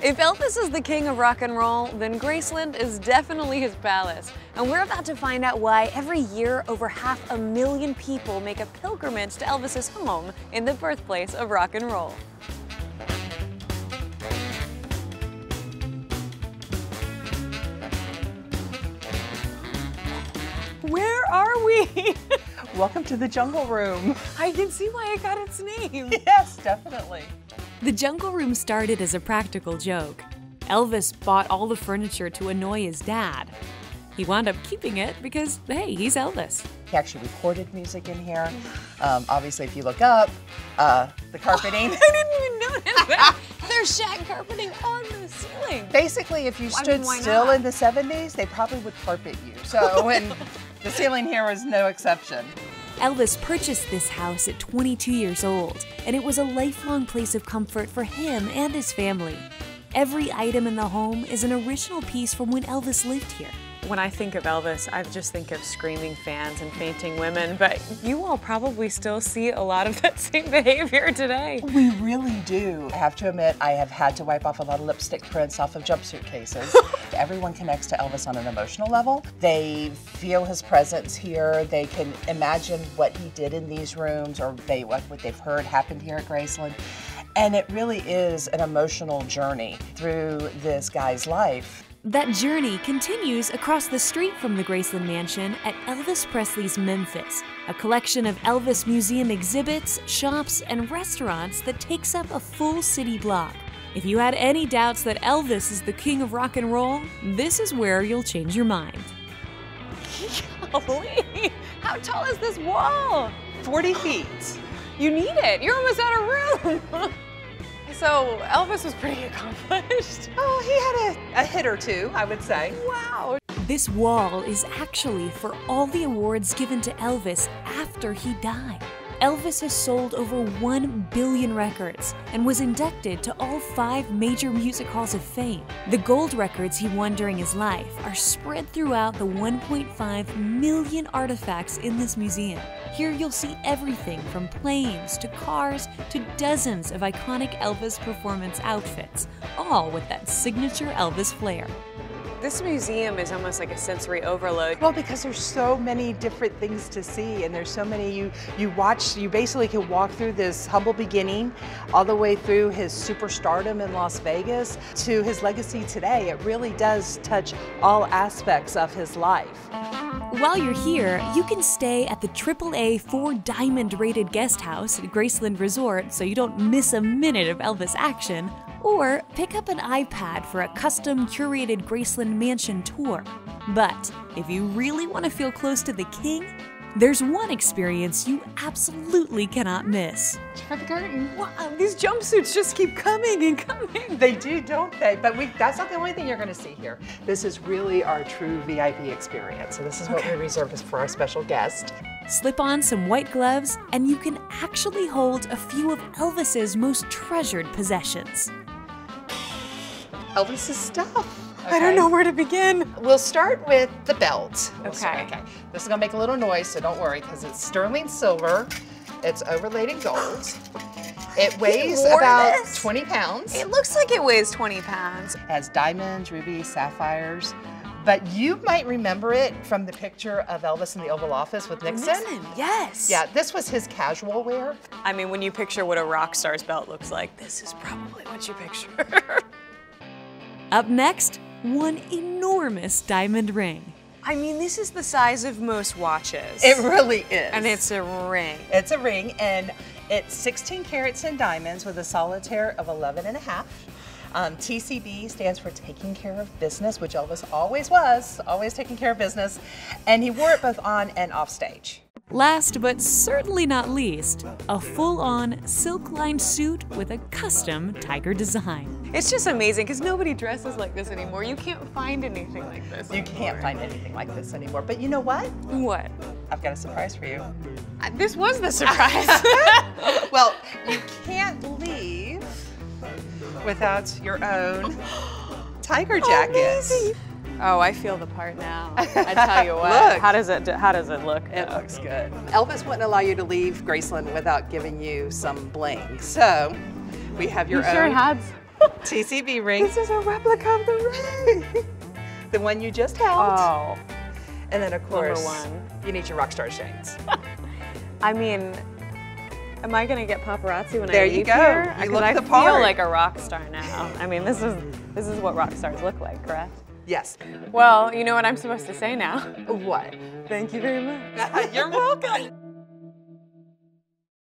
If Elvis is the king of rock and roll, then Graceland is definitely his palace. And we're about to find out why every year over 500,000 people make a pilgrimage to Elvis's home in the birthplace of rock and roll. Where are we? Welcome to the Jungle Room. I can see why it got its name. Yes, definitely. The Jungle Room started as a practical joke. Elvis bought all the furniture to annoy his dad. He wound up keeping it because, hey, he's Elvis. He actually recorded music in here. Obviously, if you look up, the carpeting. I didn't even notice that. There's shag carpeting on the ceiling. Basically, if you stood still in the 70s, they probably would carpet you. So, and the ceiling here was no exception. Elvis purchased this house at 22 years old, and it was a lifelong place of comfort for him and his family. Every item in the home is an original piece from when Elvis lived here. When I think of Elvis, I just think of screaming fans and fainting women, but you all probably still see a lot of that same behavior today. We really do. I have to admit, I have had to wipe off a lot of lipstick prints off of jumpsuit cases. Everyone connects to Elvis on an emotional level. They feel his presence here. They can imagine what he did in these rooms or what they've heard happened here at Graceland. And it really is an emotional journey through this guy's life. That journey continues across the street from the Graceland Mansion at Elvis Presley's Memphis, a collection of Elvis Museum exhibits, shops, and restaurants that takes up a full city block. If you had any doubts that Elvis is the king of rock and roll, this is where you'll change your mind. Golly, how tall is this wall? 40 feet. You need it. You're almost out of room. So Elvis was pretty accomplished. Oh, he had a hit or two, I would say. Wow. This wall is actually for all the awards given to Elvis after he died. Elvis has sold over 1 billion records and was inducted to all 5 major music halls of fame. The gold records he won during his life are spread throughout the 1.5 million artifacts in this museum. Here you'll see everything from planes to cars to dozens of iconic Elvis performance outfits, all with that signature Elvis flair. This museum is almost like a sensory overload. Well, because there's so many different things to see, and there's so many you basically can walk through this humble beginning all the way through his superstardom in Las Vegas to his legacy today. It really does touch all aspects of his life. While you're here, you can stay at the AAA 4-diamond rated guest house at Graceland Resort so you don't miss a minute of Elvis action, or pick up an iPad for a custom curated Graceland Mansion tour. But if you really want to feel close to the king, there's one experience you absolutely cannot miss. For the curtain. Wow, these jumpsuits just keep coming and coming. They do, don't they? But that's not the only thing you're going to see here. This is really our true VIP experience. So this is what we reserve for our special guest. Slip on some white gloves and you can actually hold a few of Elvis's most treasured possessions. Elvis's stuff. Okay. I don't know where to begin. We'll start with the belt. Okay. This is gonna make a little noise, so don't worry, because it's sterling silver. It's overlaid in gold. It weighs about 20 pounds. It looks like it weighs 20 pounds. It has diamonds, rubies, sapphires. But you might remember it from the picture of Elvis in the Oval Office with Nixon. Yes. Yeah, this was his casual wear. I mean, when you picture what a rock star's belt looks like, this is probably what you picture. Up next, one enormous diamond ring. I mean, this is the size of most watches. It really is. And it's a ring. It's a ring, and it's 16 carats in diamonds with a solitaire of 11.5. TCB stands for taking care of business, which Elvis always was, always taking care of business. And he wore it both on and off stage. Last but certainly not least, a full-on silk-lined suit with a custom tiger design. It's just amazing because nobody dresses like this anymore. You can't find anything like this anymore. You can't find anything like this anymore. But you know what? What? I've got a surprise for you. This was the surprise. Well, you can't leave without your own tiger jacket. Amazing. Oh, I feel the part now. I tell you what. Look. How does it look? It looks good. Elvis wouldn't allow you to leave Graceland without giving you some bling. So we have your own. Sure it has. TCB ring. This is a replica of the ring. The one you just held. Oh. And then, of course, Number 1. you need your rock star chains. I mean, am I gonna get paparazzi when There I you leave go. here? You 'Cause look I the feel part. like a rock star now. I mean, this is what rock stars look like, correct? Yes. Well, you know what I'm supposed to say now. What? Thank you very much. You're welcome.